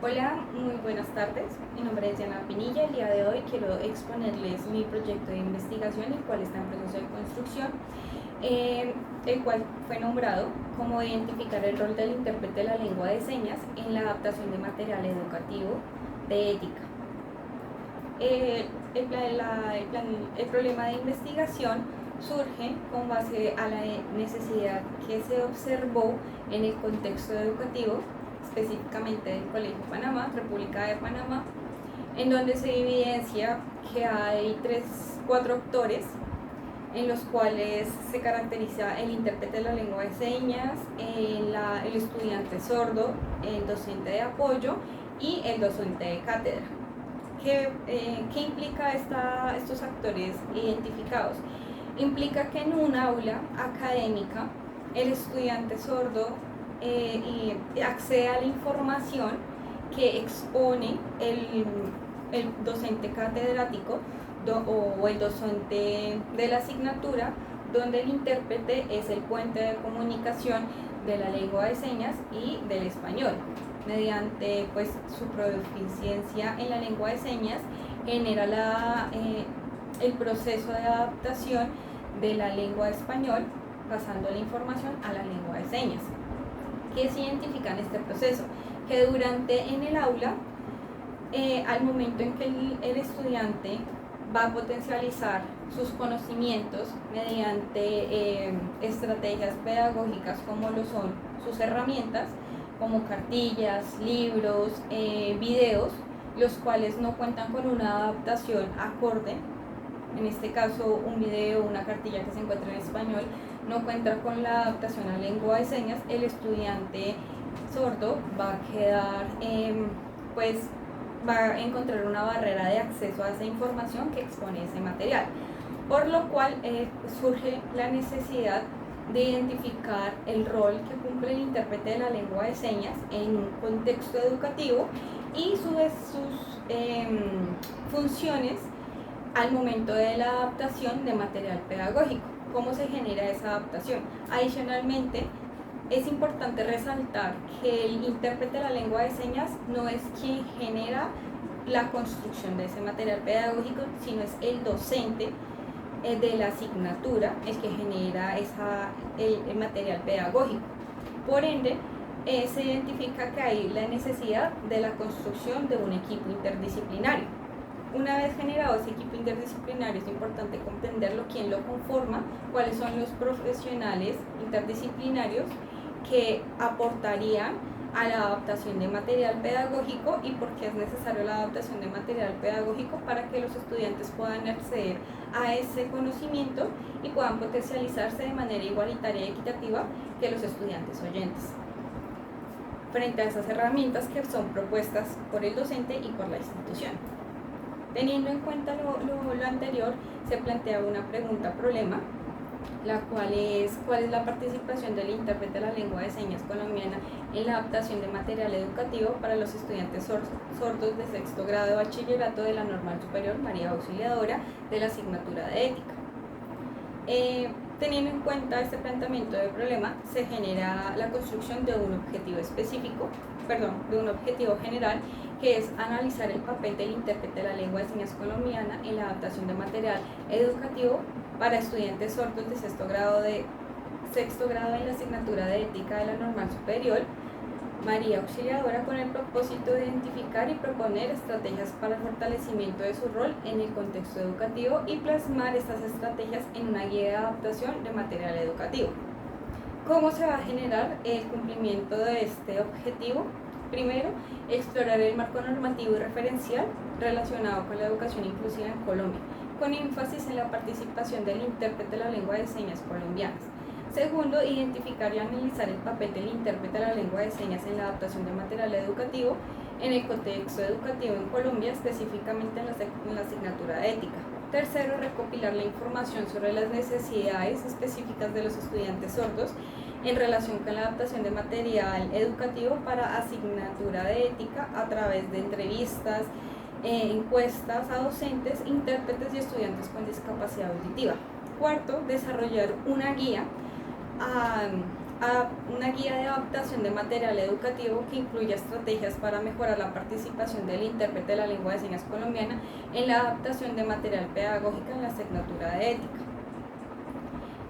Hola, muy buenas tardes. Mi nombre es Diana Pinilla. El día de hoy quiero exponerles mi proyecto de investigación, el cual está en proceso de construcción, el cual fue nombrado como identificar el rol del intérprete de la lengua de señas en la adaptación de material educativo de ética. El problema de investigación surge con base a la necesidad que se observó en el contexto educativo, específicamente del Colegio Panamá, República de Panamá, en donde se evidencia que hay cuatro actores en los cuales se caracteriza el intérprete de la lengua de señas, el estudiante sordo, el docente de apoyo y el docente de cátedra. ¿Qué implica estos actores identificados? Implica que en un aula académica el estudiante sordo accede a la información que expone el docente catedrático o el docente de la asignatura, donde el intérprete es el puente de comunicación de la lengua de señas y del español. Mediante su proficiencia en la lengua de señas genera el proceso de adaptación de la lengua de español, pasando la información a la lengua de señas. ¿Qué se identifica en este proceso? Que en el aula, al momento en que el estudiante va a potencializar sus conocimientos mediante estrategias pedagógicas como lo son sus herramientas, como cartillas, libros, videos, los cuales no cuentan con una adaptación acorde. En este caso, un video, una cartilla que se encuentra en español, no cuenta con la adaptación a lengua de señas. El estudiante sordo va a quedar, va a encontrar una barrera de acceso a esa información que expone ese material, por lo cual surge la necesidad de identificar el rol que cumple el intérprete de la lengua de señas en un contexto educativo y sus funciones al momento de la adaptación de material pedagógico. ¿Cómo se genera esa adaptación? Adicionalmente, es importante resaltar que el intérprete de la lengua de señas no es quien genera la construcción de ese material pedagógico, sino es el docente de la asignatura el que genera el material pedagógico. Por ende, se identifica que hay la necesidad de la construcción de un equipo interdisciplinario. Una vez generado ese equipo interdisciplinario, es importante comprenderlo, quién lo conforma, cuáles son los profesionales interdisciplinarios que aportarían a la adaptación de material pedagógico y por qué es necesario la adaptación de material pedagógico para que los estudiantes puedan acceder a ese conocimiento y puedan potencializarse de manera igualitaria y equitativa que los estudiantes oyentes, frente a esas herramientas que son propuestas por el docente y por la institución. Teniendo en cuenta lo anterior, se plantea una pregunta-problema, la cual es: ¿cuál es la participación del intérprete de la lengua de señas colombiana en la adaptación de material educativo para los estudiantes sordos de sexto grado de bachillerato de la Normal Superior María Auxiliadora de la asignatura de ética? Teniendo en cuenta este planteamiento de problema, se genera la construcción de un objetivo general, que es analizar el papel del intérprete de la lengua de señas colombiana en la adaptación de material educativo para estudiantes sordos de sexto grado en la asignatura de ética de la Normal Superior María Auxiliadora, con el propósito de identificar y proponer estrategias para el fortalecimiento de su rol en el contexto educativo y plasmar estas estrategias en una guía de adaptación de material educativo. ¿Cómo se va a generar el cumplimiento de este objetivo? Primero, explorar el marco normativo y referencial relacionado con la educación inclusiva en Colombia, con énfasis en la participación del intérprete de la lengua de señas colombianas. Segundo, identificar y analizar el papel del intérprete de la lengua de señas en la adaptación de material educativo en el contexto educativo en Colombia, específicamente en la asignatura de ética. Tercero, recopilar la información sobre las necesidades específicas de los estudiantes sordos en relación con la adaptación de material educativo para asignatura de ética a través de entrevistas, encuestas a docentes, intérpretes y estudiantes con discapacidad auditiva. Cuarto, desarrollar una guía una guía de adaptación de material educativo que incluye estrategias para mejorar la participación del intérprete de la lengua de señas colombiana en la adaptación de material pedagógico en la asignatura de ética.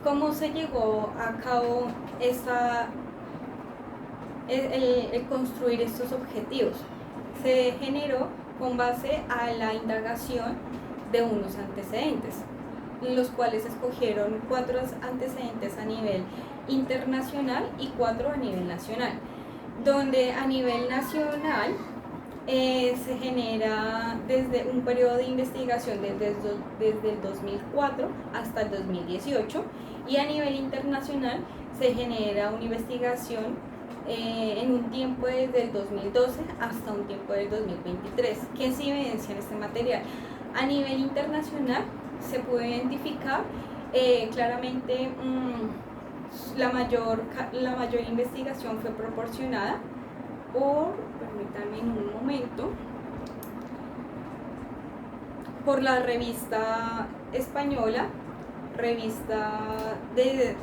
¿Cómo se llegó a cabo el construir estos objetivos? Se generó con base a la indagación de unos antecedentes, los cuales escogieron 4 antecedentes a nivel internacional y 4 a nivel nacional, donde a nivel nacional se genera desde un periodo de investigación desde el 2004 hasta el 2018, y a nivel internacional se genera una investigación en un tiempo desde el 2012 hasta un tiempo del 2023. ¿Qué se evidencia en este material? A nivel internacional se puede identificar claramente la mayor investigación fue proporcionada permítanme un momento, por la revista española, revista de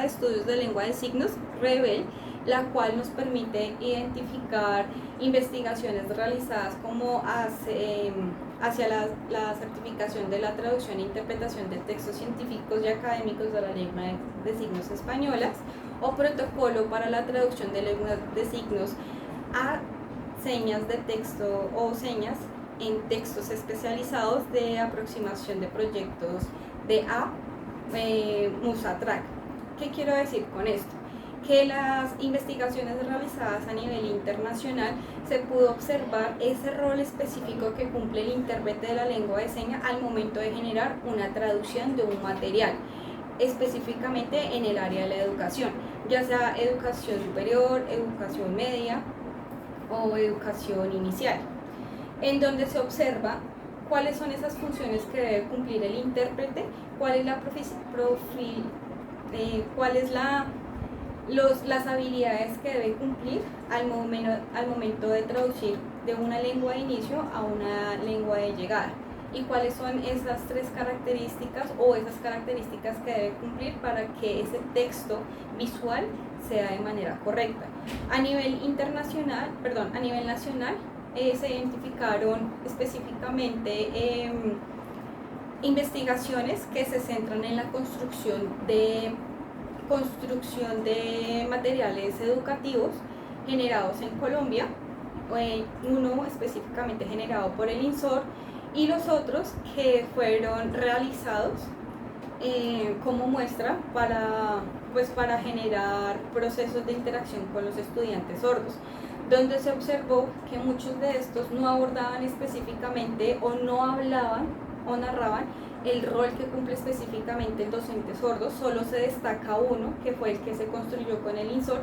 estudios de lengua de signos, REVEL, la cual nos permite identificar investigaciones realizadas como hacia la certificación de la traducción e interpretación de textos científicos y académicos de la lengua de signos españolas, o protocolo para la traducción de lenguas de signos a señas de texto o señas en textos especializados de aproximación de proyectos de MUSATRAC. ¿Qué quiero decir con esto? Que las investigaciones realizadas a nivel internacional se pudo observar ese rol específico que cumple el intérprete de la lengua de señas al momento de generar una traducción de un material, específicamente en el área de la educación, ya sea educación superior, educación media o educación inicial, en donde se observa cuáles son esas funciones que debe cumplir el intérprete, cuál es las habilidades que debe cumplir al momento de traducir de una lengua de inicio a una lengua de llegada, y cuáles son esas 3 características o esas características que debe cumplir para que ese texto visual sea de manera correcta. A nivel nacional se identificaron específicamente investigaciones que se centran en la construcción de materiales educativos generados en Colombia, uno específicamente generado por el INSOR y los otros que fueron realizados como muestra para generar procesos de interacción con los estudiantes sordos, donde se observó que muchos de estos no abordaban específicamente o no hablaban o narraban el rol que cumple específicamente el docente sordo. Solo se destaca uno, que fue el que se construyó con el INSOR.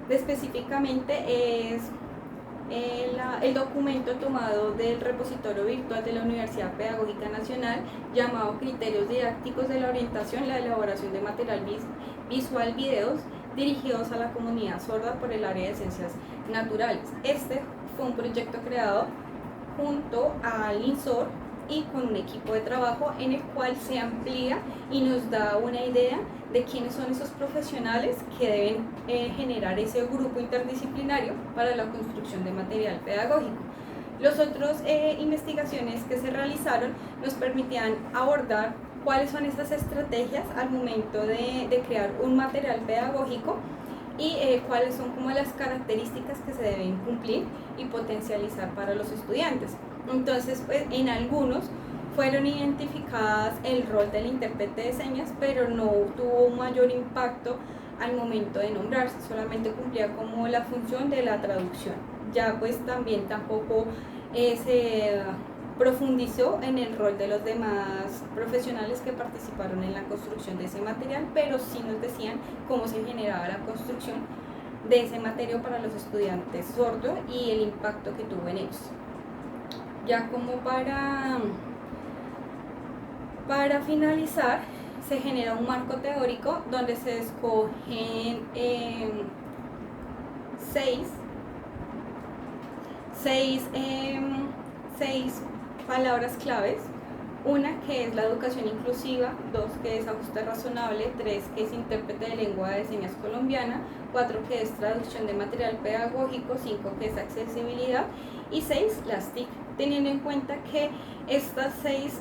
Específicamente es el documento tomado del repositorio virtual de la Universidad Pedagógica Nacional, llamado Criterios Didácticos de la Orientación, la elaboración de material visual, videos dirigidos a la comunidad sorda por el área de ciencias naturales. Este fue un proyecto creado junto al INSOR y con un equipo de trabajo en el cual se amplía y nos da una idea de quiénes son esos profesionales que deben generar ese grupo interdisciplinario para la construcción de material pedagógico. Las otras investigaciones que se realizaron nos permitían abordar cuáles son esas estrategias al momento de crear un material pedagógico y cuáles son como las características que se deben cumplir y potencializar para los estudiantes. Entonces, pues, en algunos fueron identificadas el rol del intérprete de señas, pero no tuvo un mayor impacto al momento de nombrarse, solamente cumplía como la función de la traducción. Ya pues también tampoco se profundizó en el rol de los demás profesionales que participaron en la construcción de ese material, pero sí nos decían cómo se generaba la construcción de ese material para los estudiantes sordos y el impacto que tuvo en ellos. Ya como para finalizar, se genera un marco teórico donde se escogen 6 palabras claves Una que es la educación inclusiva, 2 que es ajuste razonable, 3 que es intérprete de lengua de señas colombiana, 4 que es traducción de material pedagógico, 5 que es accesibilidad y 6 las TIC, teniendo en cuenta que estas 6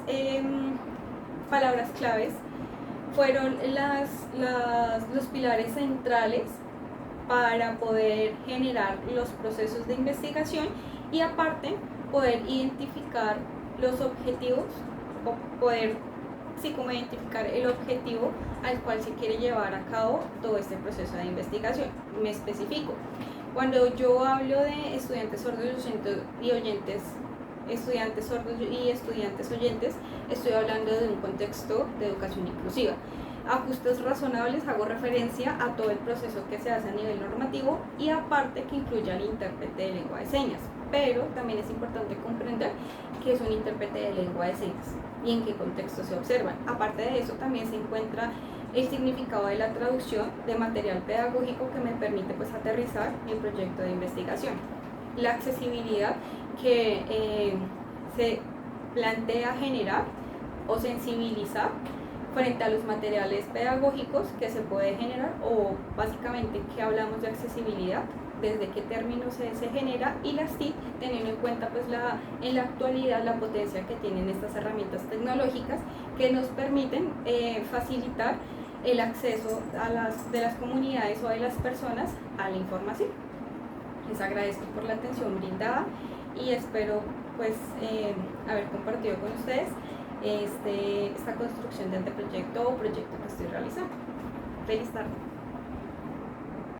palabras claves fueron los pilares centrales para poder generar los procesos de investigación y aparte poder identificar los objetivos o poder como identificar el objetivo al cual se quiere llevar a cabo todo este proceso de investigación. Me especifico. Cuando yo hablo de estudiantes sordos y oyentes, estudiantes sordos y estudiantes oyentes, estoy hablando de un contexto de educación inclusiva. Ajustes razonables, hago referencia a todo el proceso que se hace a nivel normativo y aparte que incluya al intérprete de lengua de señas, pero también es importante comprender qué es un intérprete de lengua de señas y en qué contexto se observan. Aparte de eso también se encuentra el significado de la traducción de material pedagógico que me permite pues aterrizar mi proyecto de investigación. La accesibilidad que se plantea generar o sensibilizar frente a los materiales pedagógicos que se puede generar o básicamente que hablamos de accesibilidad, desde qué términos se genera y las TIC teniendo en cuenta pues en la actualidad la potencia que tienen estas herramientas tecnológicas que nos permiten facilitar el acceso de las comunidades o de las personas a la información. Les agradezco por la atención brindada y espero pues haber compartido con ustedes esta construcción de anteproyecto o proyecto que estoy realizando. Feliz tarde.